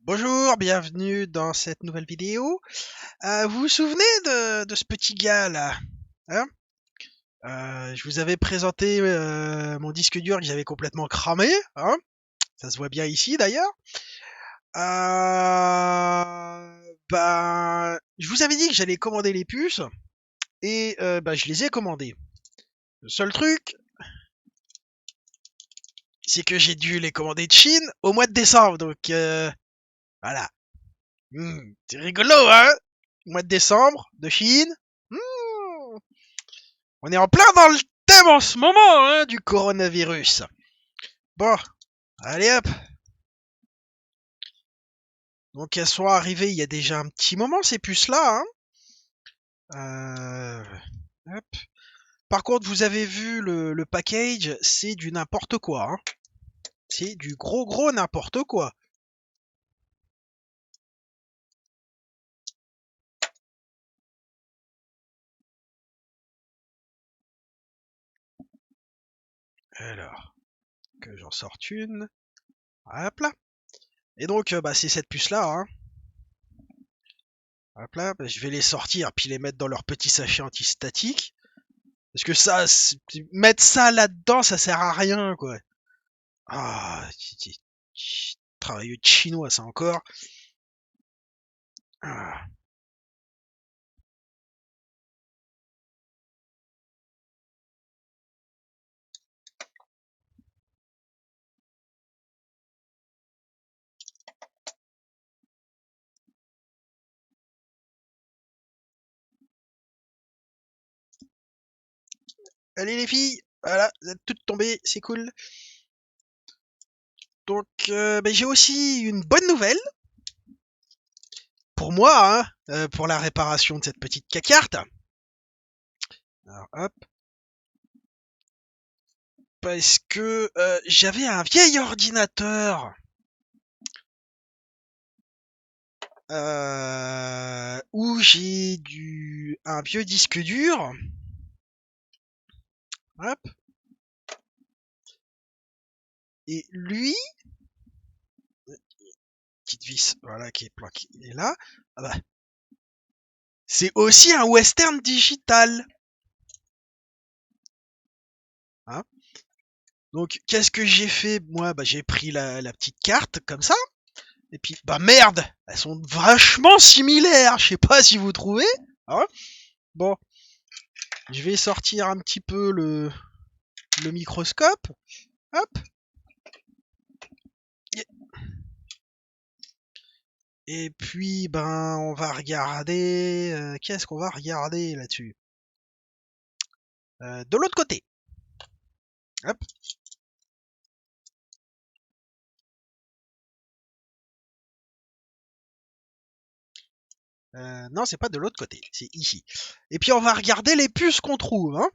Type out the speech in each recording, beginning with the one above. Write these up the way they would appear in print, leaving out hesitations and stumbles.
Bonjour, bienvenue dans cette nouvelle vidéo. Vous vous souvenez de ce petit gars là, hein? Je vous avais présenté mon disque dur que j'avais complètement cramé, hein? Ça se voit bien ici d'ailleurs. Je vous avais dit que j'allais commander les puces et je les ai commandées. Le seul truc, c'est que j'ai dû les commander de Chine au mois de décembre, donc voilà. C'est rigolo, hein? Mois de décembre, de Chine. On est en plein dans le thème en ce moment, hein, du coronavirus. Bon, allez hop. Donc elles sont arrivées il y a déjà un petit moment, ces puces-là, hein. Hop. Par contre, vous avez vu le package, c'est du n'importe quoi, hein. C'est du gros n'importe quoi. Alors, que j'en sorte une. Hop là. Et donc, c'est cette puce-là, hein. Hop là, je vais les sortir puis les mettre dans leur petit sachet antistatique. Parce que ça, mettre ça là-dedans, ça sert à rien, quoi. Ah, travailleux de chinois, ça encore. Ah. Allez les filles, voilà, vous êtes toutes tombées, c'est cool. Donc, j'ai aussi une bonne nouvelle pour moi, hein, pour la réparation de cette petite cacarte. Alors, hop. Parce que j'avais un vieil ordinateur où j'ai un vieux disque dur. Hop. Et lui, petite vis, voilà, qui est planquée là. Ah bah, c'est aussi un western digital. Hein. Donc, qu'est-ce que j'ai fait? Moi, j'ai pris la petite carte comme ça. Et puis, merde, elles sont vachement similaires. Je sais pas si vous trouvez. Hein. Bon, je vais sortir un petit peu le microscope. Hop. Et puis, on va regarder. Qu'est-ce qu'on va regarder là-dessus? De l'autre côté. Hop. Non, c'est pas de l'autre côté, c'est ici. Et puis on va regarder les puces qu'on trouve. Hein.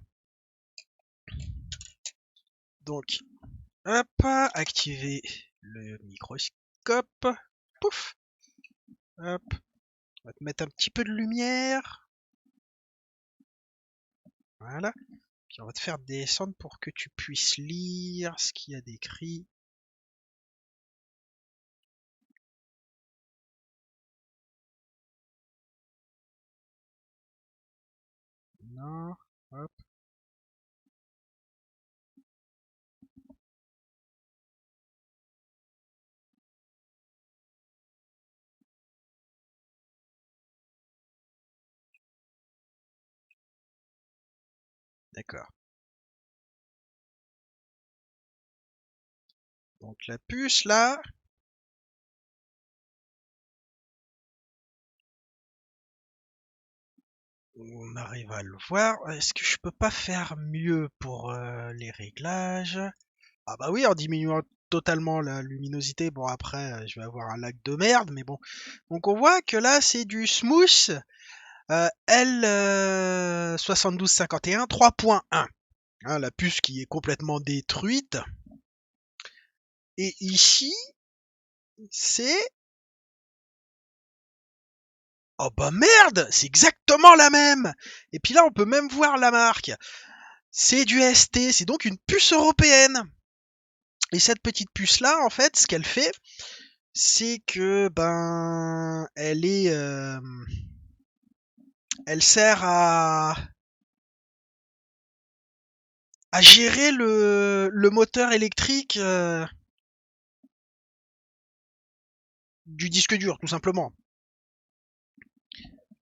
Donc, hop, activer le microscope. Pouf. Hop. On va te mettre un petit peu de lumière. Voilà. Puis on va te faire descendre pour que tu puisses lire ce qu'il y a décrit. Non. Hop. D'accord. Donc la puce là. On arrive à le voir. Est-ce que je peux pas faire mieux pour les réglages? Ah bah oui, en diminuant totalement la luminosité. Bon après, je vais avoir un lag de merde, mais bon. Donc on voit que là c'est du smooth L7251 3.1. Hein, la puce qui est complètement détruite. Et ici, c'est... Oh bah merde, c'est exactement la même. Et puis là, on peut même voir la marque. C'est du ST, c'est donc une puce européenne. Et cette petite puce-là, en fait, ce qu'elle fait, c'est que elle sert à gérer le moteur électrique du disque dur, tout simplement.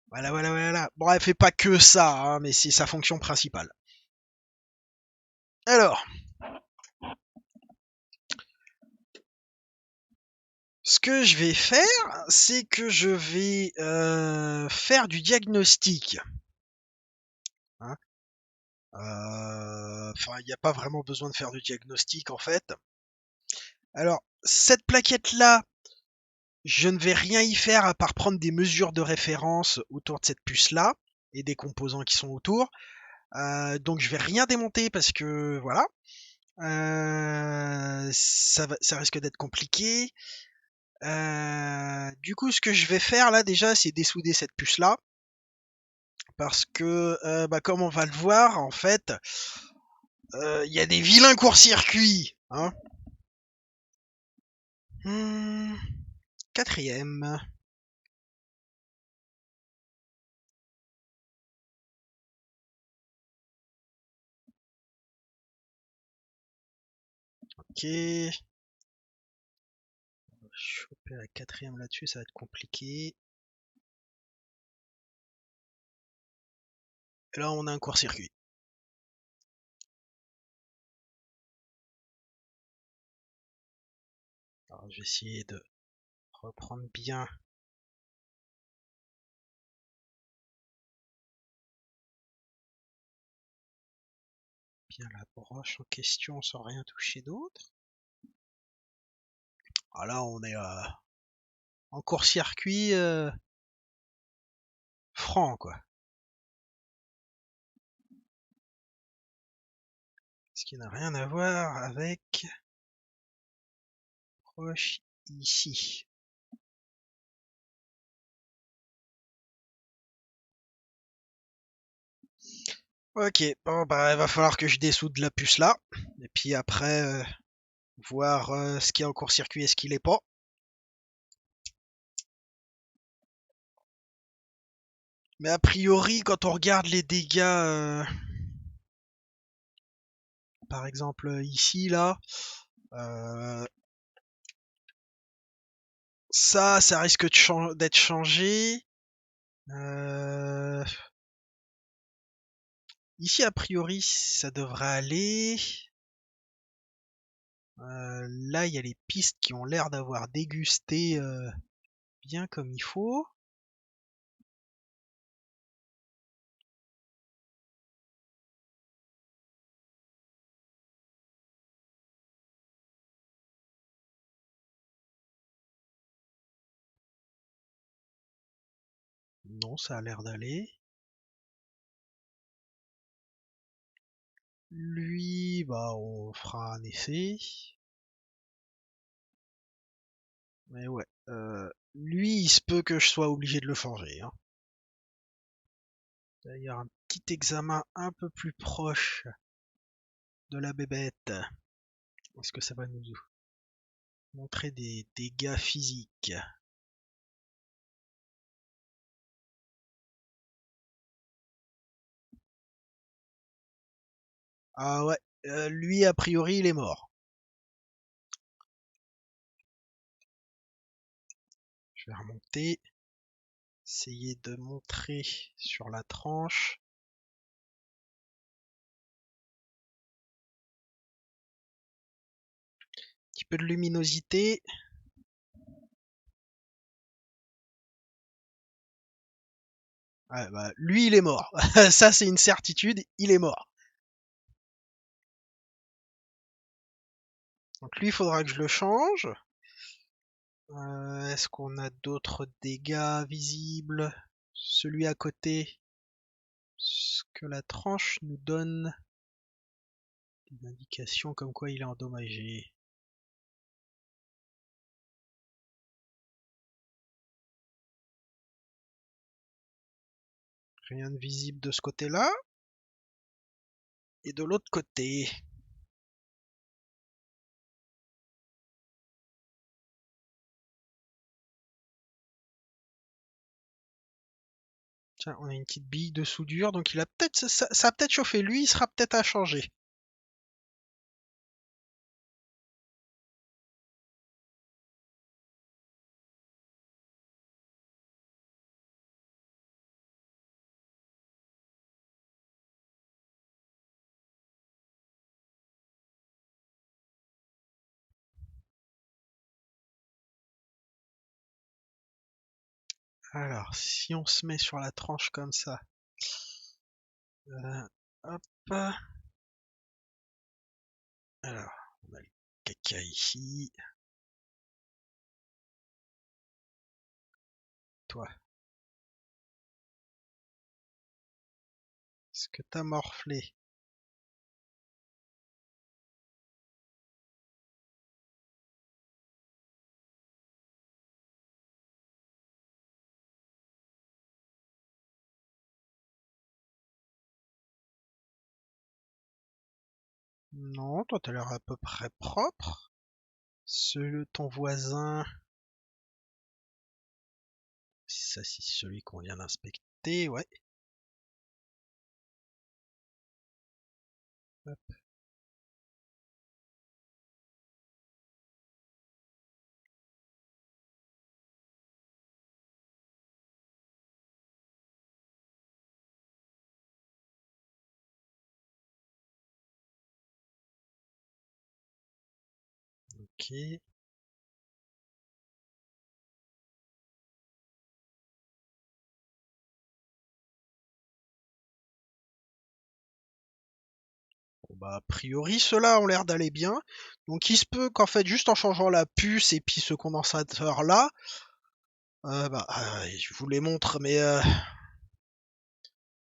Voilà, voilà, voilà. Bon, elle fait pas que ça, hein, mais c'est sa fonction principale. Alors, ce que je vais faire, c'est que je vais faire du diagnostic. Hein. Enfin, il n'y a pas vraiment besoin de faire du diagnostic en fait. Alors, cette plaquette-là, je ne vais rien y faire à part prendre des mesures de référence autour de cette puce-là et des composants qui sont autour. Donc je vais rien démonter parce que voilà, ça risque d'être compliqué. Du coup, ce que je vais faire là déjà, c'est dessouder cette puce-là parce que, comme on va le voir, en fait, il y a des vilains court-circuits. Hein. Quatrième. Ok. Choper la quatrième là-dessus, ça va être compliqué. Et là, on a un court-circuit. Alors, je vais essayer de reprendre bien la broche en question sans rien toucher d'autre. Ah là, on est en court-circuit franc, quoi. Ce qui n'a rien à voir avec broche ici. Ok, bon bah il va falloir que je dessoude la puce là, et puis après voir ce qui est en court-circuit et ce qui l'est pas. Mais a priori, quand on regarde les dégâts, par exemple ici là, euh, ça risque d'être changé. Ici a priori ça devrait aller. Là il y a les pistes qui ont l'air d'avoir dégusté bien comme il faut. Non, ça a l'air d'aller. Lui, bah on fera un essai. Mais ouais, lui il se peut que je sois obligé de le changer. Hein. D'ailleurs, un petit examen un peu plus proche de la bébête. Est-ce que ça va nous montrer des dégâts physiques? Ah ouais, lui a priori il est mort. Je vais remonter, essayer de montrer sur la tranche. Un petit peu de luminosité. Ouais, bah, lui il est mort. Ça c'est une certitude, il est mort. Donc lui il faudra que je le change. Est-ce qu'on a d'autres dégâts visibles? Celui à côté, ce que la tranche nous donne des indications comme quoi il est endommagé. Rien de visible de ce côté-là. Et de l'autre côté. Tiens, on a une petite bille de soudure, donc il a peut-être ça a peut-être chauffé. Lui, il sera peut-être à changer. Alors, si on se met sur la tranche comme ça, hop. Alors, on a le caca ici. Toi, est-ce que t'as morflé? Non, toi t'as l'air à peu près propre. Ton voisin, ça c'est celui qu'on vient d'inspecter, ouais. Hop, ok. Bon, bah, a priori, ceux-là ont l'air d'aller bien. Donc, il se peut qu'en fait, juste en changeant la puce et puis ce condensateur-là, je vous les montre, mais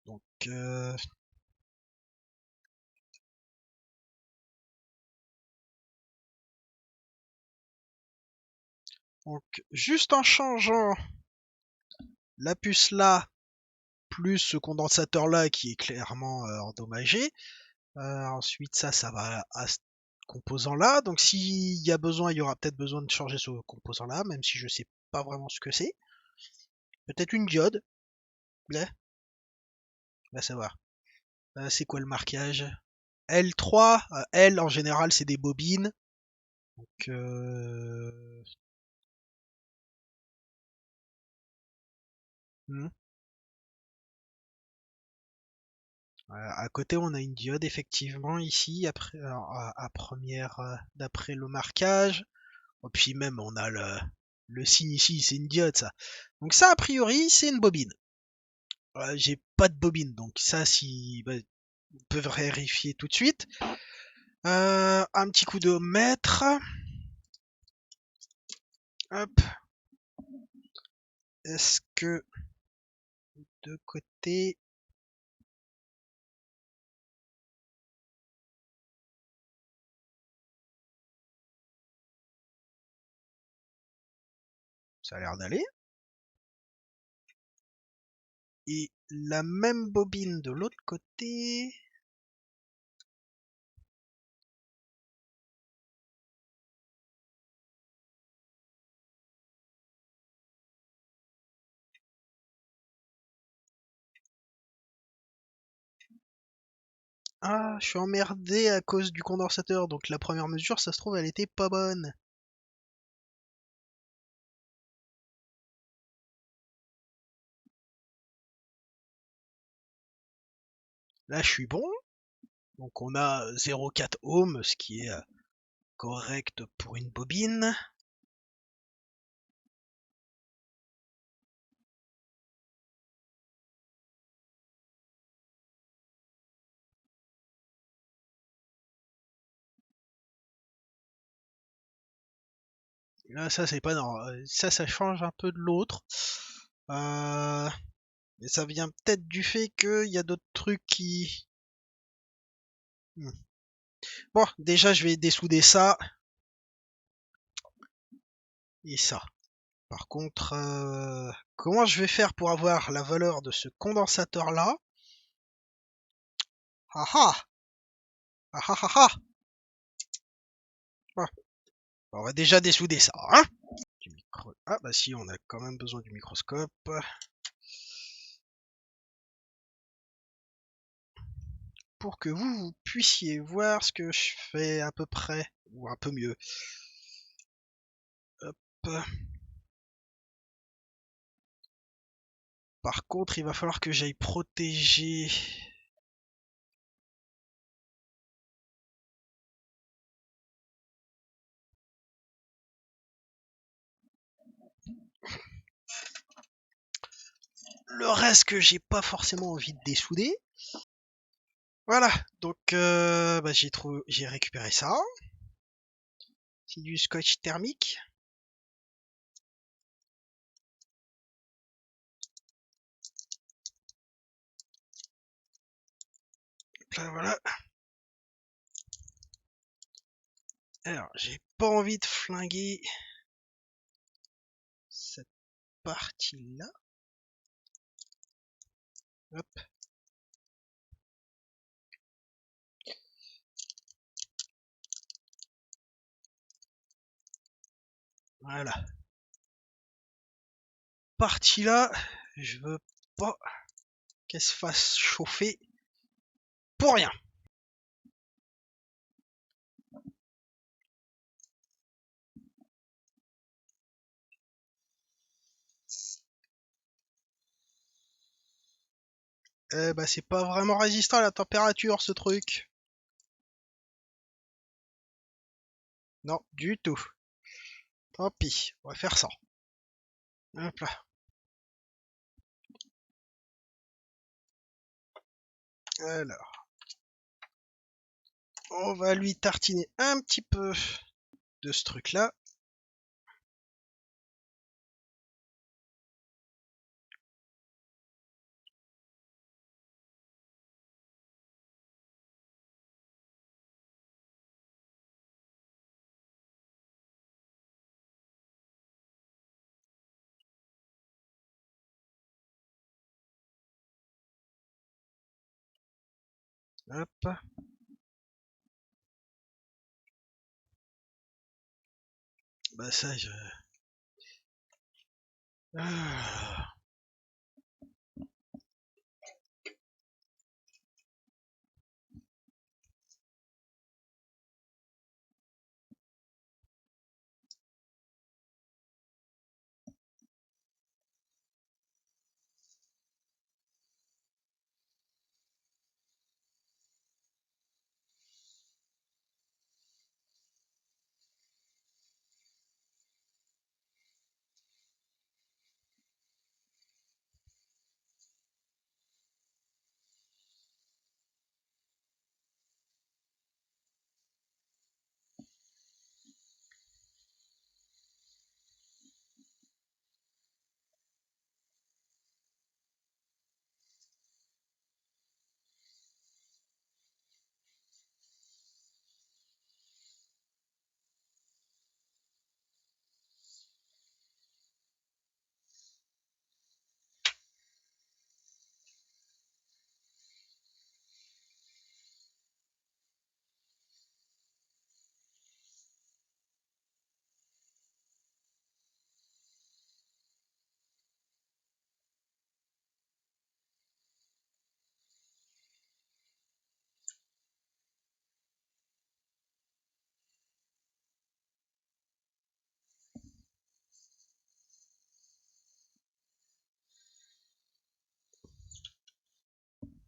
donc, euh, donc, juste en changeant la puce là, plus ce condensateur-là qui est clairement endommagé, ensuite, ça va à ce composant-là. Donc, s'il y a besoin, il y aura peut-être besoin de changer ce composant-là, même si je sais pas vraiment ce que c'est. Peut-être une diode. Là, va savoir. C'est quoi le marquage? L3. L, en général, c'est des bobines. Donc, hmm. À côté, on a une diode, effectivement, ici, après, à première, d'après le marquage. Et puis même, on a le signe ici, c'est une diode, ça. Donc ça, a priori, c'est une bobine. J'ai pas de bobine, donc ça, si bah, on peut vérifier tout de suite. Un petit coup de mètre. Hop. Est-ce que de côté, ça a l'air d'aller. Et la même bobine de l'autre côté. Ah, je suis emmerdé à cause du condensateur. Donc la première mesure, ça se trouve, elle était pas bonne. Là, je suis bon. Donc on a 0,4 ohms, ce qui est correct pour une bobine. Là, ça, c'est pas normal. Ça change un peu de l'autre. Mais ça vient peut-être du fait qu'il y a d'autres trucs qui... Hmm. Bon, déjà, je vais dessouder ça et ça. Par contre, comment je vais faire pour avoir la valeur de ce condensateur-là? Ah ah! Ah ah ah ah! Ouais. On va déjà dessouder ça, hein? Ah bah si, on a quand même besoin du microscope. pour que vous puissiez voir ce que je fais à peu près, ou un peu mieux. Hop. Par contre, il va falloir que j'aille protéger... le reste que j'ai pas forcément envie de dessouder. Voilà, donc bah, j'ai récupéré ça. C'est du scotch thermique. Là, voilà. Alors, j'ai pas envie de flinguer cette partie-là. Hop. Voilà. Partie-là, je veux pas qu'elle se fasse chauffer pour rien. Eh bah, c'est pas vraiment résistant à la température, ce truc. Non, du tout. Tant pis, on va faire ça. Hop là. Alors, on va lui tartiner un petit peu de ce truc-là. Hop. Bah ça, je... Ah.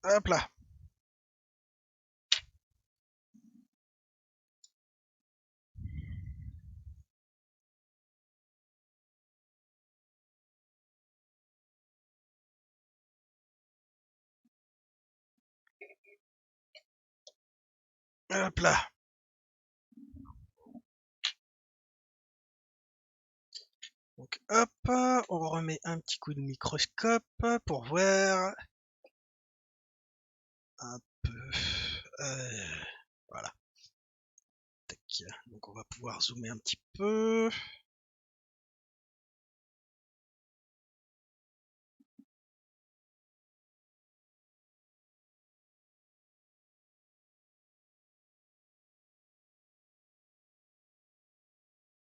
Hop là. Hop là. Donc hop, on remet un petit coup de microscope pour voir un peu. Voilà. Tac. Donc on va pouvoir zoomer un petit peu.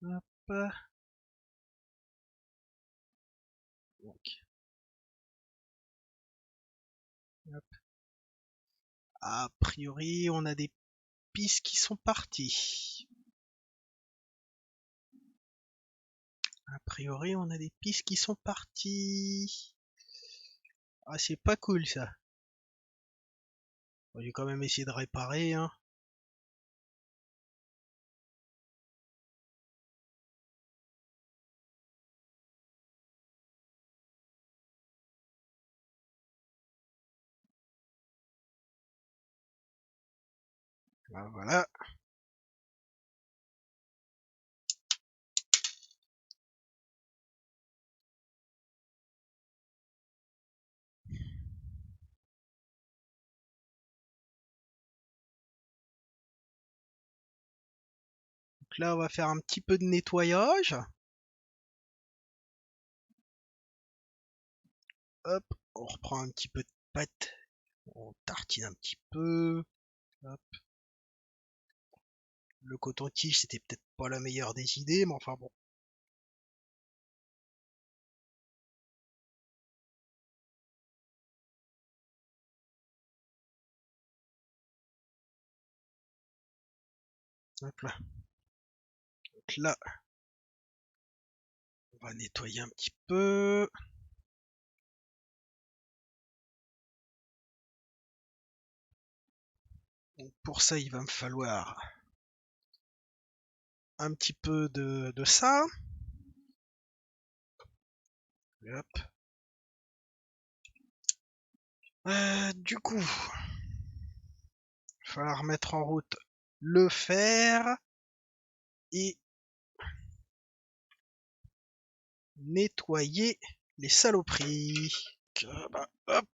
Hop. Donc, hop. A priori, on a des pistes qui sont parties. A priori, on a des pistes qui sont parties. Ah, c'est pas cool ça. Bon, j'ai quand même essayé de réparer, hein. Ah, voilà. Donc là, on va faire un petit peu de nettoyage. Hop, on reprend un petit peu de pâte. On tartine un petit peu. Hop. Le coton-tige, c'était peut-être pas la meilleure des idées, mais enfin bon. Hop là. Donc là, on va nettoyer un petit peu. Donc pour ça, il va me falloir un petit peu de ça. Hop. Du coup, il va falloir mettre en route le fer et nettoyer les saloperies. Bah, hop.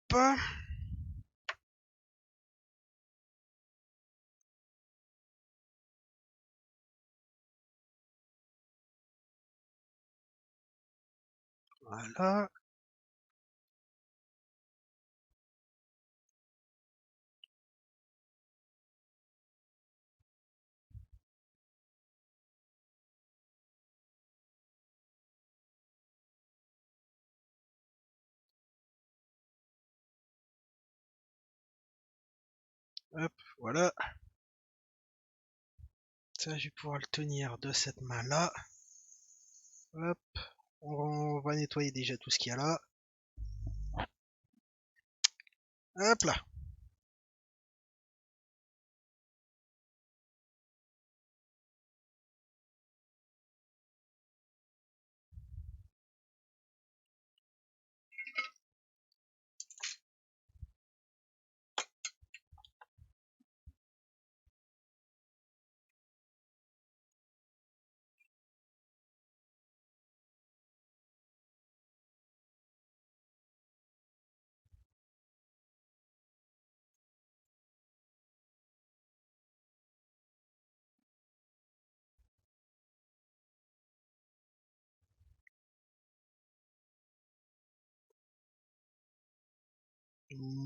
Voilà. Hop, voilà. Ça, je vais pouvoir le tenir de cette main-là. Hop. On va nettoyer déjà tout ce qu'il y a là. Hop là.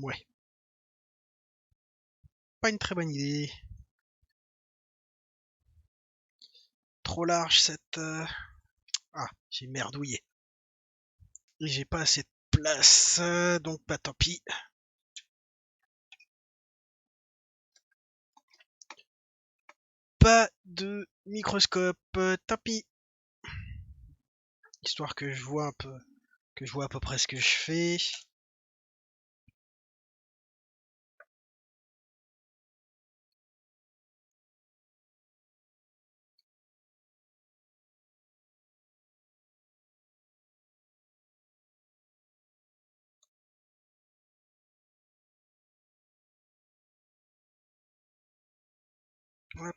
Ouais. Pas une très bonne idée. Trop large cette... Ah, j'ai merdouillé. Et j'ai pas assez de place, donc bah tant pis. Pas de microscope, tant pis. Histoire que je vois un peu, que je vois à peu près ce que je fais. Hop.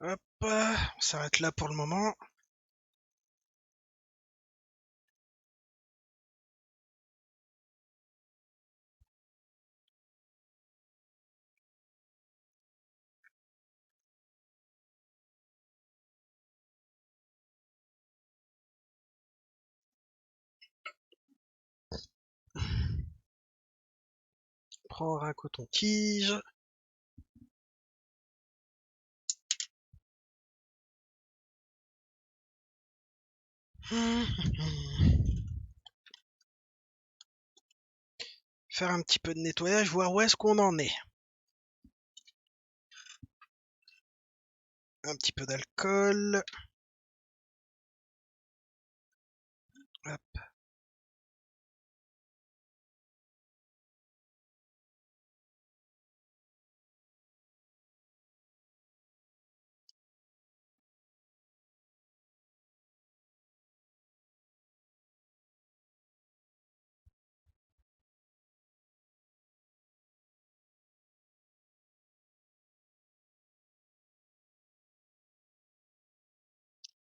Hop, on s'arrête là pour le moment. Prendre un coton-tige. Faire un petit peu de nettoyage, voir où est-ce qu'on en est. Un petit peu d'alcool. Hop.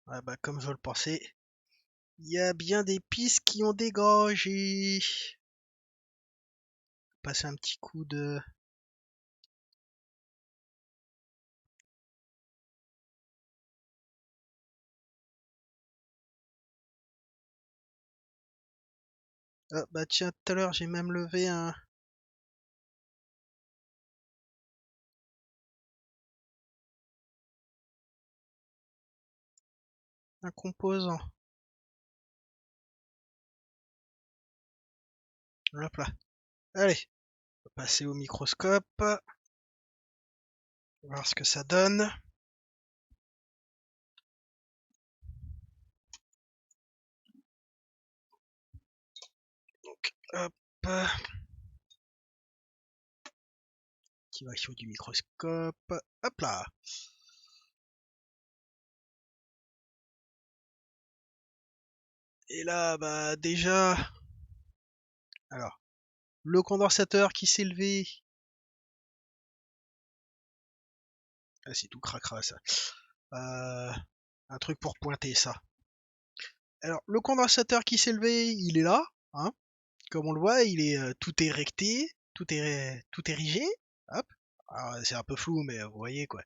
Ah bah, comme je le pensais, il y a bien des pistes qui ont dégagé. Passer un petit coup de... Ah bah tiens, tout à l'heure j'ai même levé un composant. Hop là. Allez, on va passer au microscope. Voir ce que ça donne. Donc, hop. Activation du microscope. Hop là. Et là, bah déjà... Alors, le condensateur qui s'est levé. Ah, c'est tout cracra ça. Un truc pour pointer ça. Alors, le condensateur qui s'est levé, il est là. Hein. Comme on le voit, il est tout érecté, tout érigé. Hop. Alors, c'est un peu flou, mais vous voyez quoi.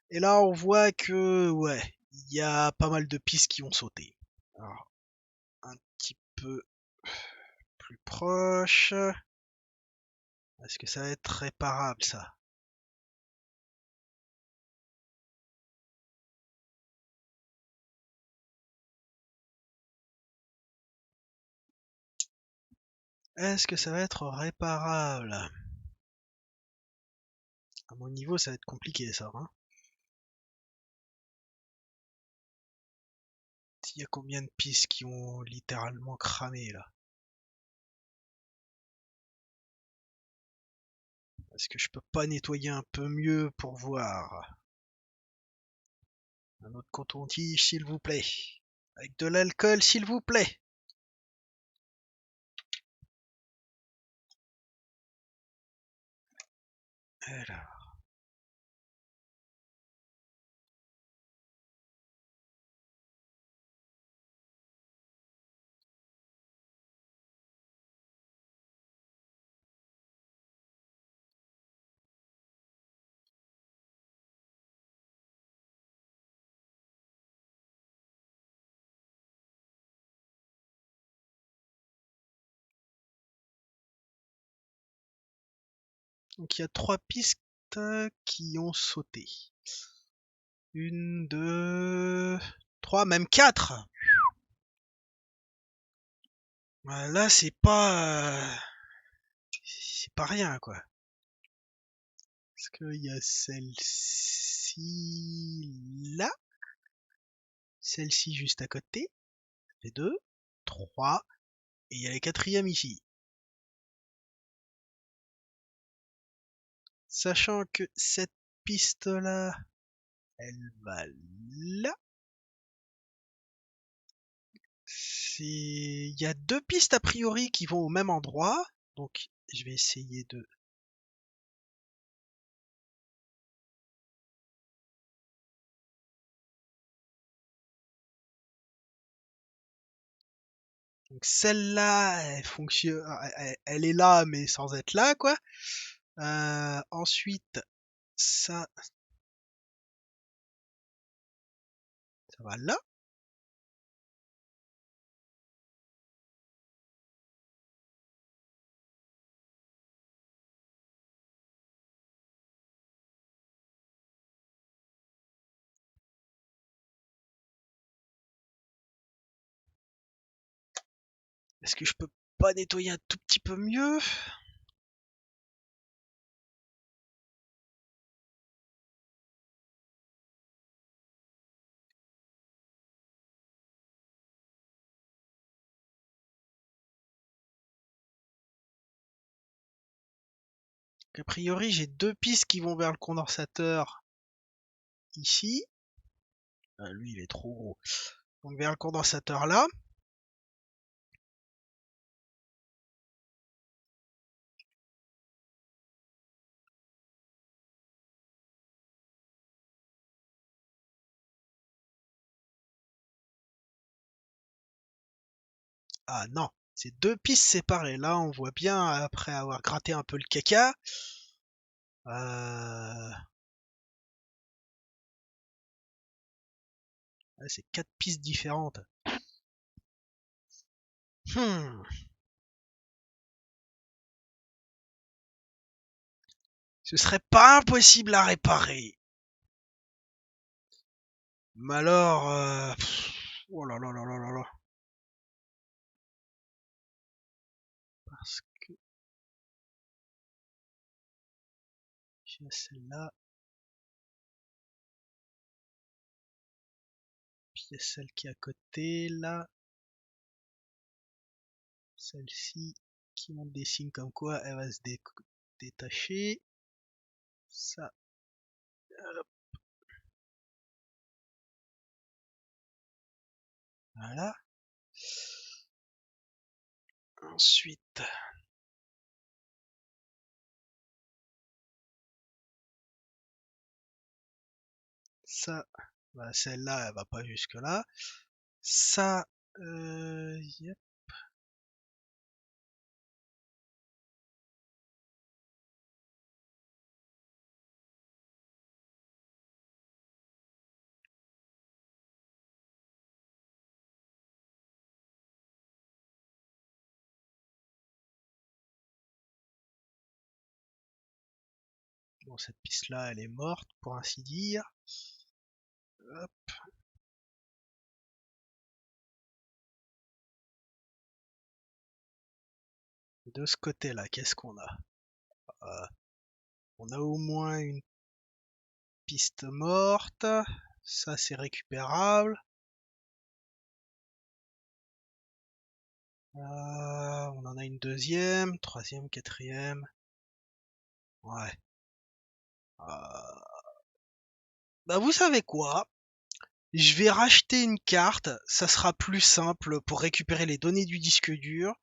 Et là, on voit que, ouais, il y a pas mal de pistes qui ont sauté. Alors, un petit peu plus proche. Est-ce que ça va être réparable, ça? Est-ce que ça va être réparable? À mon niveau, ça va être compliqué, ça. Hein. Il y a combien de pistes qui ont littéralement cramé, là? Est-ce que je peux pas nettoyer un peu mieux pour voir? Un autre coton-tige, s'il vous plaît. Avec de l'alcool, s'il vous plaît. Alors. Donc il y a 3 pistes qui ont sauté. Une, deux, trois, même 4. Là, c'est pas rien, quoi. Est-ce qu'il y a celle-ci là, celle-ci juste à côté, ça fait 2, 3, et il y a la quatrième ici. Sachant que cette piste-là, elle va là. Il y a 2 pistes a priori qui vont au même endroit, donc je vais essayer de... Donc celle-là, elle fonctionne, elle est là, mais sans être là, quoi. Ensuite, ça, ça va là. Est-ce que je peux pas nettoyer un tout petit peu mieux? A priori, j'ai deux pistes qui vont vers le condensateur ici. Lui, il est trop gros. Donc vers le condensateur là. Ah non, c'est deux pistes séparées. Là, on voit bien, après avoir gratté un peu le caca, c'est quatre pistes différentes. Hmm. Ce serait pas impossible à réparer. Mais alors, oh là là là là là là. Parce que j'ai celle-là, puis il y a celle qui est à côté, là, celle-ci, qui montre des signes comme quoi elle va se détacher. Ça, voilà. Ensuite, ça, bah, celle-là, elle va pas jusque là. Ça, yep. Bon, cette piste-là, elle est morte, pour ainsi dire. Hop. De ce côté-là, qu'est-ce qu'on a? Euh, On a au moins une piste morte. Ça, c'est récupérable. On en a une deuxième, troisième, quatrième. Ouais. Euh, Bah, vous savez quoi? Je vais racheter une carte. Ça sera plus simple pour récupérer les données du disque dur.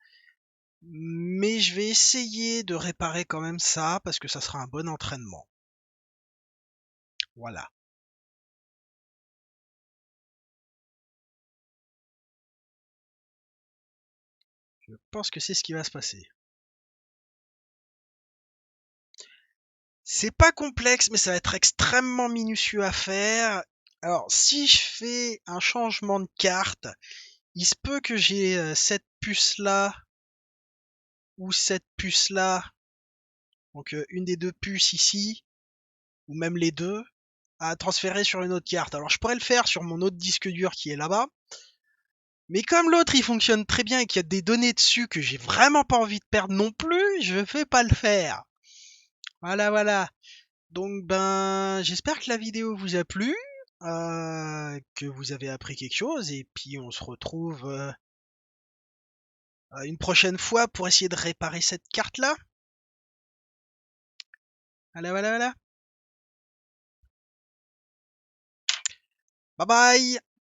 Mais je vais essayer de réparer quand même ça parce que ça sera un bon entraînement. Voilà. Je pense que c'est ce qui va se passer. C'est pas complexe, mais ça va être extrêmement minutieux à faire. Alors, si je fais un changement de carte, il se peut que j'ai cette puce-là ou cette puce-là, donc une des deux puces ici, ou même les deux, à transférer sur une autre carte. Alors, je pourrais le faire sur mon autre disque dur qui est là-bas, mais comme l'autre il fonctionne très bien et qu'il y a des données dessus que j'ai vraiment pas envie de perdre non plus, je vais pas le faire. Voilà, voilà. Donc ben, j'espère que la vidéo vous a plu, que vous avez appris quelque chose, et puis on se retrouve une prochaine fois pour essayer de réparer cette carte-là. Voilà, voilà, voilà. Bye bye!